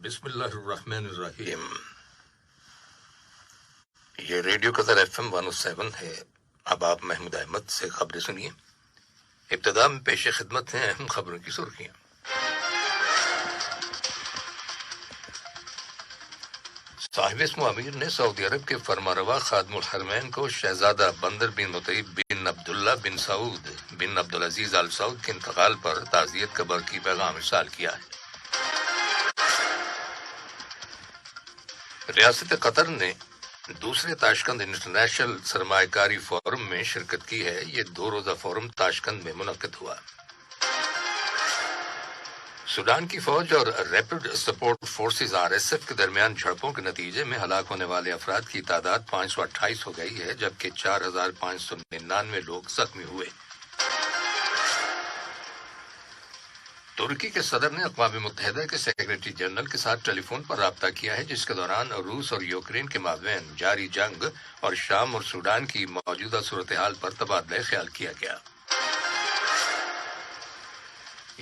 بسم اللہ الرحمن الرحیم۔ یہ ریڈیو قطر FM 107 ہے۔ اب آپ محمود احمد سے خبریں سنیے۔ ابتدا میں پیش خدمت ہیں اہم خبروں کی سرخیاں۔ صاحب اسم امیر نے سعودی عرب کے فرمانروا خادم الحرمین کو شہزادہ بندر بن مطیب بن عبداللہ بن سعود بن عبدالعزیز آل سعود کے انتقال پر تعزیت کا برقی پیغام ارسال کیا ہے۔ ریاست قطر نے دوسرے تاشقند انٹرنیشنل سرمایہ کاری فورم میں شرکت کی ہے۔ یہ 2 روزہ فورم تاشقند میں منعقد ہوا۔ سوڈان کی فوج اور ریپڈ سپورٹ فورسز RSF کے درمیان جھڑپوں کے نتیجے میں ہلاک ہونے والے افراد کی تعداد 528 ہو گئی ہے، جبکہ 4599 لوگ زخمی ہوئے۔ ترکی کے صدر نے اقوام متحدہ کے سیکرٹری جنرل کے ساتھ ٹیلی فون پر رابطہ کیا ہے، جس کے دوران روس اور یوکرین کے مابین جاری جنگ اور شام اور سوڈان کی موجودہ صورتحال پر تبادلہ خیال کیا گیا۔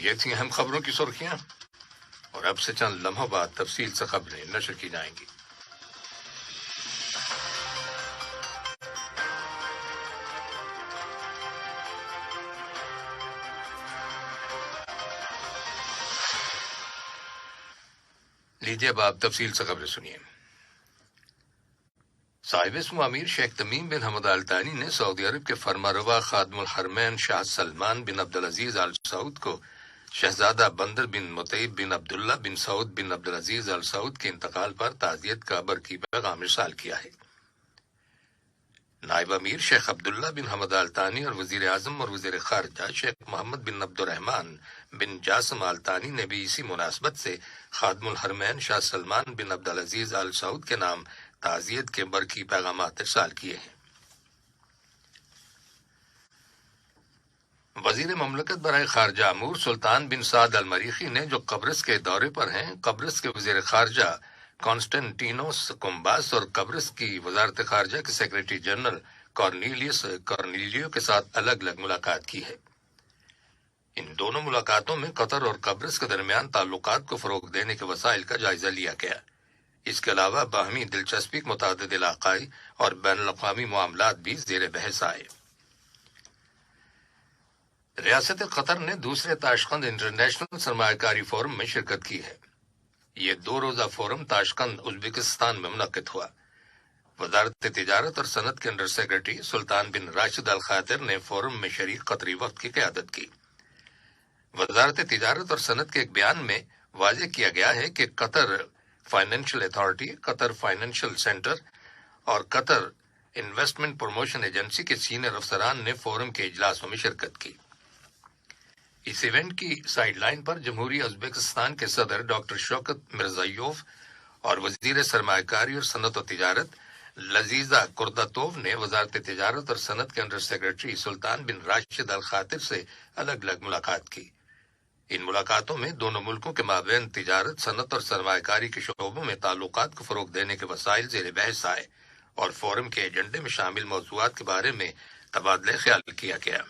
یہ تھیں اہم خبروں کی سرخیاں، اور اب سے چند لمحوں بعد تفصیل سے خبریں نشر کی جائیں گی۔ لیجیے اب آپ تفصیل سے خبریں سنیے۔ صاحب اسم امیر شیخ تمیم بن حمد آل ثانی نے سعودی عرب کے فرمانروا خادم الحرمین شاہ سلمان بن عبدالعزیز آل سعود کو شہزادہ بندر بن مطیب بن عبداللہ بن سعود بن عبدالعزیز آل سعود کے انتقال پر تعزیت کا برقی پیغام ارسال کیا ہے۔ نائب امیر شیخ عبداللہ بن حمد آل ثانی اور وزیر اعظم اور وزیر خارجہ شیخ محمد بن عبد الرحمن بن جاسم آل ثانی نے بھی اسی مناسبت سے خادم الحرمین شاہ سلمان بن عبدالعزیز آل سعود کے نام تعزیت کے برقی پیغامات ارسال کیے ہیں۔ وزیر مملکت برائے خارجہ امور سلطان بن سعد المریخی نے جو قبرص کے دورے پر ہیں، قبرص کے وزیر خارجہ کانسٹنٹینوس کمباس اور قبرص کی وزارت خارجہ کے سیکرٹری جنرل کارنیلیو کے ساتھ الگ الگ ملاقات کی ہے۔ ان دونوں ملاقاتوں میں قطر اور قبرص کے درمیان تعلقات کو فروغ دینے کے وسائل کا جائزہ لیا گیا۔ اس کے علاوہ باہمی دلچسپی کے متعدد علاقائی اور بین الاقوامی معاملات بھی زیر بحث آئے۔ ریاست قطر نے دوسرے تاشقند انٹرنیشنل سرمایہ کاری فورم میں شرکت کی ہے۔ یہ 2 روزہ فورم تاشقند ازبکستان میں منعقد ہوا۔ وزارت تجارت اور صنعت کے انڈر سیکرٹری سلطان بن راشد الخاطر نے فورم میں شریک قطری وفد کی قیادت کی۔ وزارت تجارت اور صنعت کے ایک بیان میں واضح کیا گیا ہے کہ قطر فائنینشل اتھارٹی، قطر فائنینشل سینٹر اور قطر انویسٹمنٹ پروموشن ایجنسی کے سینئر افسران نے فورم کے اجلاسوں میں شرکت کی۔ اس ایونٹ کی سائیڈ لائن پر جمہوریہ ازبکستان کے صدر ڈاکٹر شوکت مرزائیوف اور وزیر سرمایہ کاری اور صنعت و تجارت لذیذہ کرداتوف نے وزارت تجارت اور صنعت کے انڈر سیکرٹری سلطان بن راشد الخاطر سے الگ الگ ملاقات کی۔ ان ملاقاتوں میں دونوں ملکوں کے مابین تجارت، صنعت اور سرمایہ کاری کے شعبوں میں تعلقات کو فروغ دینے کے وسائل زیر بحث آئے اور فورم کے ایجنڈے میں شامل موضوعات کے بارے میں تبادلہ خیال کیا گیا۔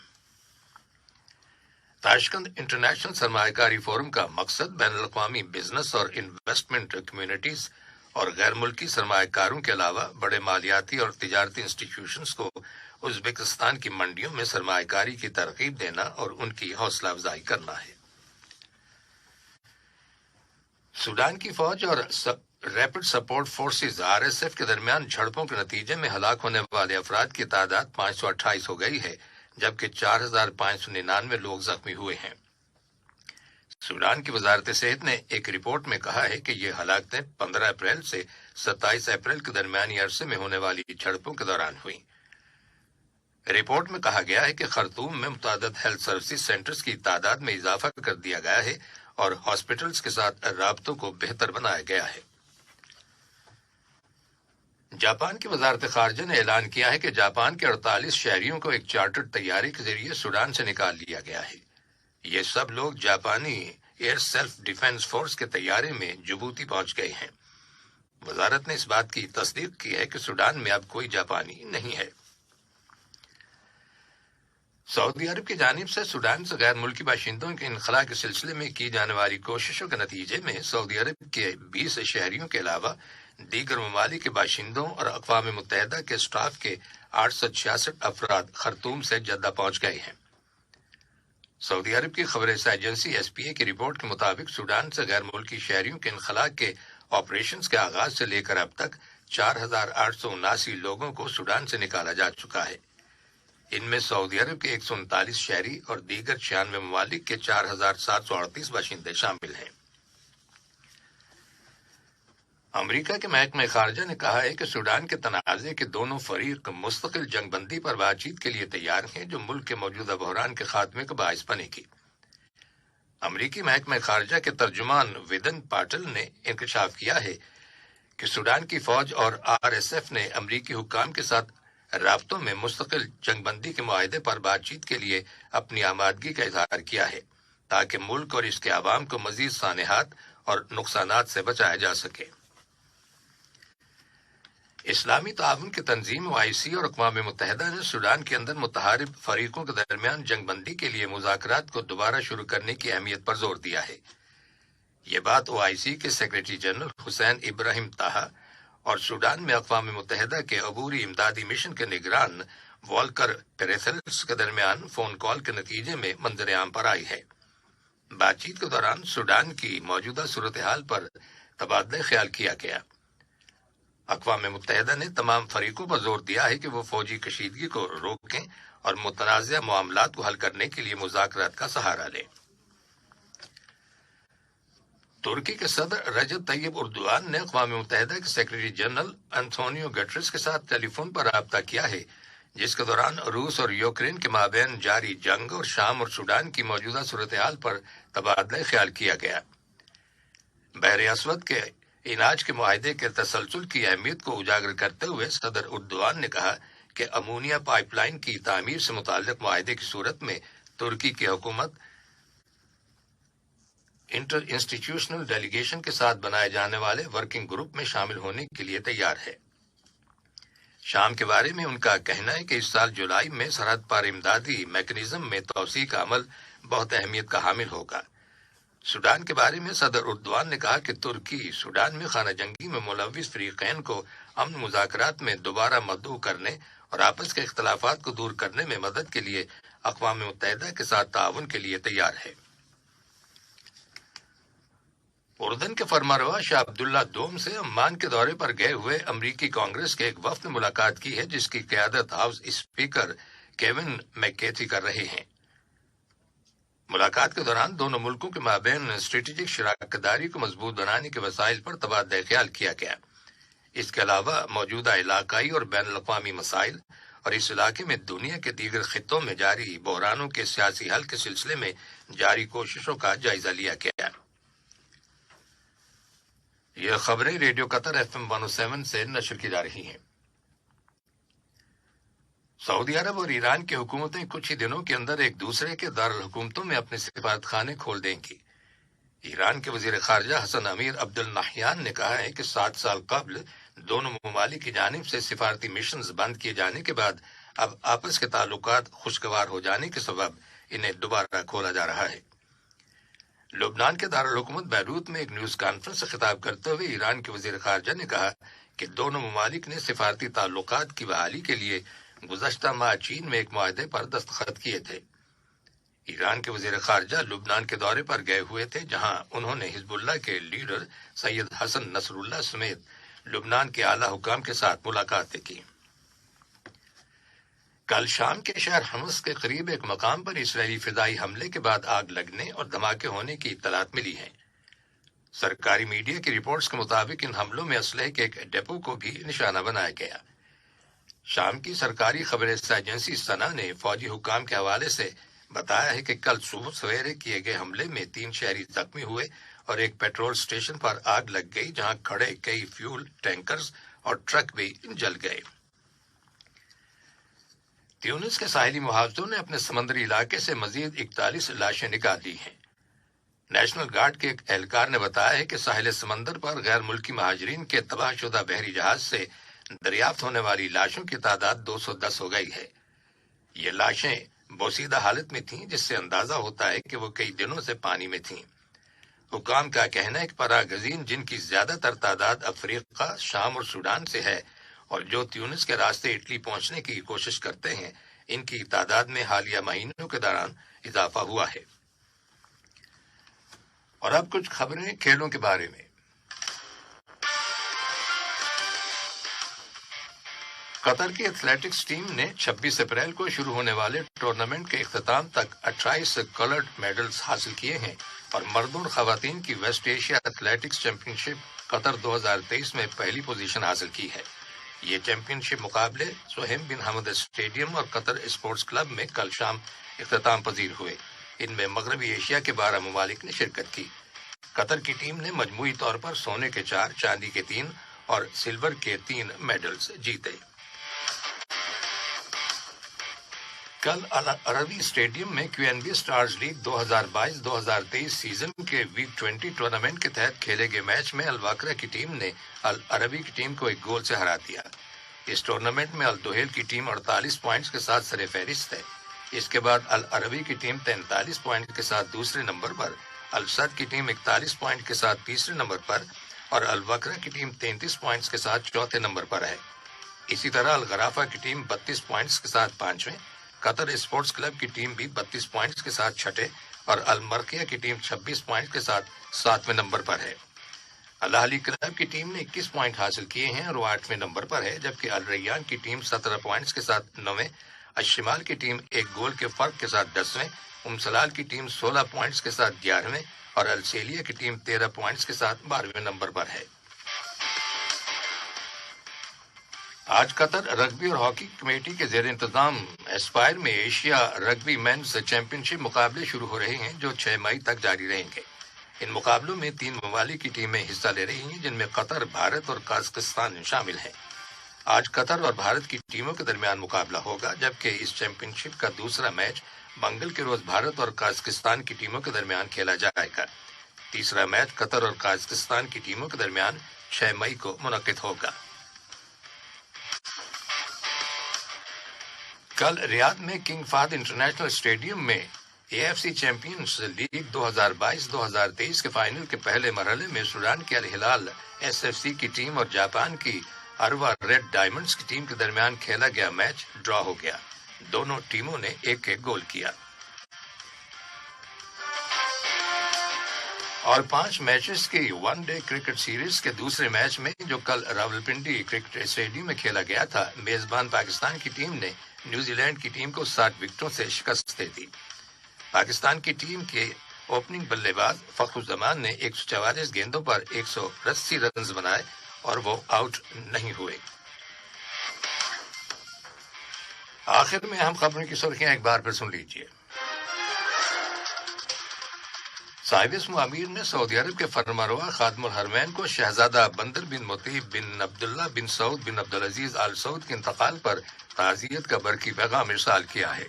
تاشقند انٹرنیشنل سرمایہ کاری فورم کا مقصد بین الاقوامی بزنس اور انویسٹمنٹ کمیونٹیز اور غیر ملکی سرمایہ کاروں کے علاوہ بڑے مالیاتی اور تجارتی انسٹیٹیوشنز کو ازبکستان کی منڈیوں میں سرمایہ کاری کی ترغیب دینا اور ان کی حوصلہ افزائی کرنا ہے۔ سوڈان کی فوج اور ریپڈ سپورٹ فورسز RSF کے درمیان جھڑپوں کے نتیجے میں ہلاک ہونے والے افراد کی تعداد 528 ہو گئی ہے، جبکہ 4599 لوگ زخمی ہوئے ہیں۔ سوڈان کی وزارت صحت نے ایک رپورٹ میں کہا ہے کہ یہ ہلاکتیں 15 اپریل سے 27 اپریل کے درمیانی عرصے میں ہونے والی جھڑپوں کے دوران ہوئیں۔ رپورٹ میں کہا گیا ہے کہ خرطوم میں متعدد ہیلتھ سروسز سینٹرز کی تعداد میں اضافہ کر دیا گیا ہے اور ہاسپٹلز کے ساتھ رابطوں کو بہتر بنایا گیا ہے۔ جاپان کی وزارت خارجہ نے اعلان کیا ہے کہ جاپان کے 48 شہریوں کو ایک چارٹرڈ طیارے کے ذریعے سوڈان سے نکال لیا گیا ہے۔ یہ سب لوگ جاپانی ایئر سیلف ڈیفنس فورس کے طیارے میں جبوتی پہنچ گئے ہیں۔ وزارت نے اس بات کی تصدیق کی ہے کہ سوڈان میں اب کوئی جاپانی نہیں ہے۔ सऊदी अरब की जानिब से सूडान से गैर मुल्की बाशिंदों के इनखला के सिलसिले में की जाने वाली कोशिशों के नतीजे में सऊदी अरब के 20 शहरियों के अलावा दीगर ममालिक के बाशिंदों और अक़वाम मुत्तहिदा के स्टाफ के 866 अफराद खर्तूम से जद्दा पहुंच गए हैं। सऊदी अरब की खबर एजेंसी SPA की रिपोर्ट के मुताबिक सूडान से गैर मुल्की शहरियों के इनखला के ऑपरेशन के आगाज से लेकर अब तक 4,879 लोगों को सूडान से निकाला जा चुका है। इनमें सऊदी अरब के 139 शहरी और दीगर 96 ममालिक के 4,738 बाशिंदे शामिल हैं। अमेरिका के महकमा खारजा ने कहा है कि सूडान के तनाज़े के दोनों फरीक मुस्तकिल जंगबंदी पर बातचीत के लिए तैयार हैं, जो मुल्क के मौजूदा बहरान के खात्मे का बायस बनेगी। अमेरिकी महकमा खारजा के तर्जुमान विदन पाटिल ने इंकशाफ किया है कि सूडान की फौज और RSF ने अमेरिकी हुक्काम के साथ राब्तों में मुस्तकिल जंगबंदी के मुआहदे पर बातचीत के लिए अपनी आमादगी का इजहार किया है, ताकि मुल्क और इसके आवाम को मजीद सानेहात और नुकसानात से बचाया जा सके। इस्लामी ताउन की तंजीम OIC और अक़वाम मुत्तहिदा ने सूडान के अंदर मुतहारिब फरीकों के दरमियान जंगबंदी के लिए मुज़ाकरात को दोबारा शुरू करने की अहमियत पर जोर दिया है। ये बात OIC के सेक्रेटरी जनरल हुसैन इब्राहिम ताहा और सूडान में अक़वाम मुत्तहिदा के अबूरी इमदादी मिशन के निगरान वॉल्कर पेरेथल्स के दरमियान फोन कॉल के नतीजे में मंजर आम पर आई है। बातचीत के दौरान सूडान की मौजूदा सूरत हाल पर तबादला ख्याल किया गया। अक़वाम मुत्तहिदा ने तमाम फरीकों पर जोर दिया है कि वो फौजी कशीदगी को रोकें और मुतनाज़ा मामलात को हल करने के लिए मुज़ाकरात का सहारा लें। तुर्की के सदर रजब तैयब उर्दुआन ने अक़वाम मुत्तहिदा के सेक्रेटरी जनरल एंटोनियो गटरेस के साथ टेलीफोन पर राब्ता किया है, जिसके दौरान रूस और यूक्रेन के माबैन जारी जंग और शाम और सूडान की मौजूदा सूरत हाल पर तबादला ख्याल किया गया। बहर असवद के इनाज के मुआहदे के तसलसल की अहमियत को उजागर करते हुए सदर उर्दुआन ने कहा कि अमोनिया पाइपलाइन की तामीर से मुताल्लिक मुआहदे की सूरत में तुर्की की हुकूमत इंटर इंस्टीट्यूशनल डेलीगेशन के साथ बनाए जाने वाले वर्किंग ग्रुप में शामिल होने के लिए तैयार है। शाम के बारे में उनका कहना है कि इस साल जुलाई में सरहद पार इमदादी मैकेनिज्म में तौसी का अमल बहुत अहमियत का हामिल होगा। सूडान के बारे में सदर उर्दुआन ने कहा कि तुर्की सूडान में खाना जंगी में मुलव्विस फरीकैन को अमन मुज़ाकरात में दोबारा मदऊ करने और आपस के इख्तलाफात को दूर करने में मदद के लिए अक़वाम मुत्तहिदा के साथ ताउन के लिए तैयार है। उर्दन के फरमारवा शाह अब्दुल्ला दोम से अम्मान के दौरे पर गए हुए अमरीकी कांग्रेस के एक वफ्द ने मुलाकात की है, जिसकी क़यादत हाउस स्पीकर केविन मैकेथी कर रहे हैं। मुलाकात के दौरान दोनों मुल्कों के माबैन स्ट्रेटेजिक शराकतदारी को मजबूत बनाने के वसाइल पर तबादला ख्याल किया गया। इसके अलावा मौजूदा इलाकाई और बैन अल-अक़वामी मसाइल और इस इलाके में दुनिया के दीगर खित्तों में जारी बहरानों के सियासी हल के सिलसिले में जारी कोशिशों का जायजा लिया गया। यह खबरें रेडियो कतर FM 107 से नशर की जा रही हैं। सऊदी अरब और ईरान की हुकूमतें कुछ ही दिनों के अंदर एक दूसरे के दारुल हुकूमतों में अपने सिफारत खाने खोल देंगी। ईरान के वजीर खारजा हसन अमीर अब्दुल नाहियान ने कहा है कि 7 साल कबल दोनों ममालिक की जानिब से सिफारती मिशंस बंद किए जाने के बाद अब आपस के ताल्लुकात खुशगवार हो जाने के सबब इन्हें दोबारा खोला जा रहा है। लुबनान के दारुल हुकूमत बैरूत में एक न्यूज कॉन्फ्रेंस से खिताब करते हुए ईरान के वजीर खारजा ने कहा कि दोनों ममालिक ने सिफारती ताल्लुकात की बहाली के लिए गुज़श्ता माह चीन में एक मुआहदे पर दस्तखत किए थे। ईरान के वजीर खारजा लुबनान के दौरे पर गए हुए थे, जहां उन्होंने हिजबुल्लाह के लीडर सैयद हसन नसरुल्लाह समेत लुबनान के आला हुकाम के साथ मुलाकातें की। कल शाम के शहर हमस के करीब एक मकाम पर इसराइली फिदाई हमले के बाद आग लगने और धमाके होने की इत्तलात मिली है। सरकारी मीडिया की रिपोर्ट्स के मुताबिक इन हमलों में असलहे के एक डेपो को भी निशाना बनाया गया। शाम की सरकारी खबर एजेंसी सना ने फौजी हुकाम के हवाले से बताया है कि कल सुबह सवेरे किए गए हमले में 3 शहरी जख्मी हुए और एक पेट्रोल स्टेशन पर आग लग गई, जहां खड़े कई फ्यूल टैंकर्स और ट्रक भी जल गए। ट्यूनिस के साहिली मुहावजों ने अपने समंदरी इलाके से मजीद 41 लाशें निकाल ली हैं। नेशनल गार्ड के एक एहलकार ने बताया है कि साहिल समंदर पर गैर मुल्की महाजरीन के तबाहशुदा बहरी जहाज से दरियाफ्त होने वाली लाशों की तादाद 210 हो गई है। ये लाशें बोसीदा हालत में थीं, जिससे अंदाजा होता है कि वो कई दिनों से पानी में थीं। हुकाम का कहना है कि परागजीन, जिनकी ज्यादातर तादाद अफ्रीका, शाम और सूडान से है और जो ट्यूनिस के रास्ते इटली पहुंचने की कोशिश करते हैं, इनकी तादाद में हालिया महीनों के दौरान इजाफा हुआ है। और अब कुछ खबरें खेलों के बारे में। कतर की एथलेटिक्स टीम ने 26 अप्रैल को शुरू होने वाले टूर्नामेंट के इख्तिताम तक 28 कलर्ड मेडल्स हासिल किए हैं और मर्दों और खवातीन की West Asia athletics championship Qatar 2023 में पहली पोजीशन हासिल की है। ये चैंपियनशिप मुकाबले सुहेम बिन हमद स्टेडियम और कतर स्पोर्ट्स क्लब में कल शाम इख्तिताम पजीर हुए। इनमें मगरबी एशिया के 12 ममालिक ने शिरकत की। कतर की टीम ने मजमूई तौर पर सोने के 4, चांदी के 3 और सिल्वर के 3 मेडल्स जीते। कल अल अरबी स्टेडियम में क्यूएनबी स्टार्स लीग 2022-2023 सीजन के वीक 20 टूर्नामेंट के तहत खेले गए मैच में अल वाकरा की टीम ने अल अरबी की टीम को 1 गोल से हरा दिया। इस टूर्नामेंट में अल दुहेल की टीम 48 पॉइंट्स के साथ सरे फहरिस्त है। इसके बाद अल अरबी की टीम 43 पॉइंट के साथ दूसरे नंबर पर, अल सद की टीम 41 पॉइंट के साथ तीसरे नंबर पर और अल वकरा की टीम 33 पॉइंट्स के साथ चौथे नंबर पर है। इसी तरह अल गराफा की टीम 32 पॉइंट्स के साथ 5वें, कतर स्पोर्ट्स क्लब की टीम भी 32 पॉइंट्स के साथ 6ठे और अल मरकिया की टीम 26 पॉइंट्स के साथ 7वें नंबर पर है। अल अहली क्लब की टीम ने 21 पॉइंट हासिल किए हैं और वो 8वें नंबर पर है, जबकि अल रैयान की टीम 17 पॉइंट्स के साथ 9वें, अल शिमाल की टीम 1 गोल के फर्क के साथ 10वें, उमसलाल की टीम 16 पॉइंट्स के साथ 11वें और अल सेलिया की टीम 13 पॉइंट्स के साथ 12वें नंबर पर है। आज कतर रग्बी और हॉकी कमेटी के जेर इंतजाम एस्पायर में एशिया रग्बी मेंस चैंपियनशिप मुकाबले शुरू हो रहे हैं, जो 6 मई तक जारी रहेंगे। इन मुकाबलों में 3 ममालिक की टीमें हिस्सा ले रही हैं, जिनमें कतर, भारत और कजाकिस्तान शामिल हैं। आज कतर और भारत की टीमों के दरमियान मुकाबला होगा, जबकि इस चैंपियनशिप का दूसरा मैच मंगल के रोज भारत और कजाकिस्तान की टीमों के दरमियान खेला जाएगा। तीसरा मैच कतर और कजाकिस्तान की टीमों के दरमियान 6 मई को मुनक्किद होगा। कल रियाद में किंग फाहद इंटरनेशनल स्टेडियम में एएफसी चैंपियंस लीग 2022-2023 के फाइनल के पहले मरहले में सूडान के अल हिलाल एसएफसी की टीम और जापान की अरवा रेड डायमंड्स की टीम के दरमियान खेला गया मैच ड्रॉ हो गया। दोनों टीमों ने 1-1 गोल किया और 5 मैचेस की वनडे क्रिकेट सीरीज के दूसरे मैच में, जो कल रावलपिंडी क्रिकेट स्टेडियम में खेला गया था, मेजबान पाकिस्तान की टीम ने न्यूजीलैंड की टीम को 60 विकेटों से शिकस्त दे दी। पाकिस्तान की टीम के ओपनिंग बल्लेबाज फखरुज्जमान ने 144 गेंदों पर 180 रन बनाए और वो आउट नहीं हुए। आखिर में अहम खबरों की सुर्खियां एक बार फिर सुन लीजिए। साहिब अमीर ने सऊदी अरब के फरमारवा खादिमुल हरमैन को शहजादा बंदर बिन मुतीब बिन अब्दुल्ला बिन सऊद बिन अब्दुल अजीज आल सऊद के इंतकाल पर ताज़ियत का बरकी पैगाम इरसाल किया है।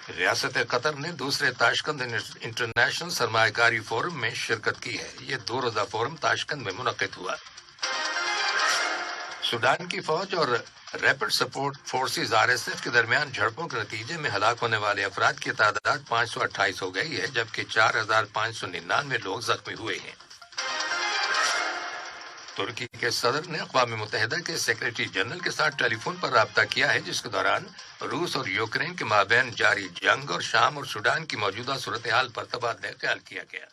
रियासत कतर ने दूसरे ताशकंद इंटरनेशनल सरमायाकारी फोरम में शिरकत की है। ये 2 रोजा फोरम ताशकंद में मुनक्किद हुआ। सूडान की फौज और रैपिड सपोर्ट फोर्सेज आरएसएफ के दरमियान झड़पों के नतीजे में हलाक होने वाले अफराद की तादाद 528 हो गई है, जबकि 4599 लोग जख्मी हुए हैं। तुर्की के सदर ने अक़वाम मुत्तहिदा के सेक्रेटरी जनरल के साथ टेलीफोन पर राब्ता किया है, जिसके दौरान रूस और यूक्रेन के माबैन जारी जंग और शाम और सूडान की मौजूदा सूरत हाल पर तबादला ख्याल किया गया।